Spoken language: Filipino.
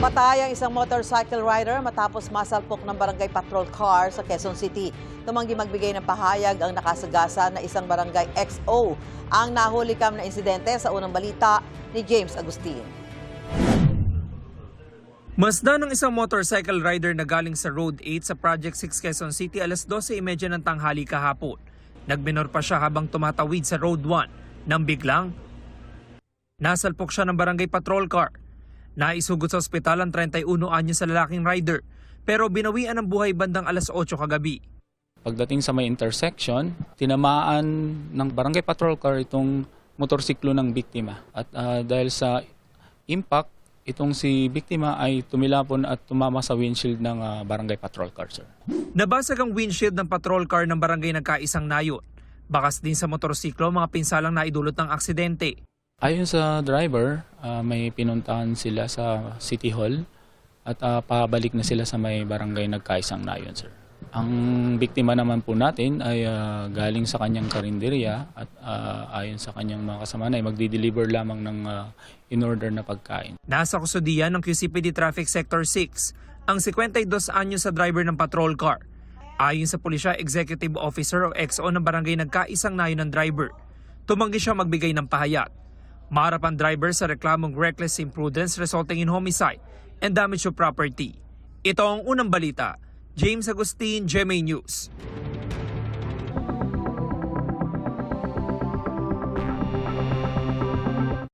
Napatay ang isang motorcycle rider matapos masalpok ng barangay patrol car sa Quezon City. Tumanggi magbigay ng pahayag ang nakasagasa na isang barangay XO. Ang nahulikam na insidente sa unang balita ni James Agustin. Masdan ng isang motorcycle rider na galing sa Road 8 sa Project 6 Quezon City alas 12:30 ng tanghali kahapon. Nagminor pa siya habang tumatawid sa Road 1 nang biglang nasalpok siya ng barangay patrol car. Naisugot sa ospital ang 31 anyos sa lalaking rider pero binawian ng buhay bandang alas 8 kagabi. Pagdating sa may intersection, tinamaan ng barangay patrol car itong motorsiklo ng biktima. At dahil sa impact, itong si biktima ay tumilapon at tumama sa windshield ng barangay patrol car, sir. Nabasag ang windshield ng patrol car ng barangay Nagkaisang Nayon. Bakas din sa motorsiklo mga pinsalang naidulot ng aksidente. Ayon sa driver, may pinuntahan sila sa City Hall at pabalik na sila sa may barangay Nagkaisang Nayon, sir. Ang biktima naman po natin ay galing sa kanyang karinderya at ayon sa kanyang mga kasama ay magdi-deliver lamang ng in-order na pagkain. Nasa kustudiyan ng QCPD Traffic Sector 6 ang 52 anyos sa driver ng patrol car. Ayon sa pulisya, Executive Officer o XO ng barangay Nagkaisang Nayon ng driver. Tumanggi siya magbigay ng pahayag. Maharap ang driver sa reklamong reckless imprudence resulting in homicide and damage to property. Ito ang unang balita. James Agustin, GMA News.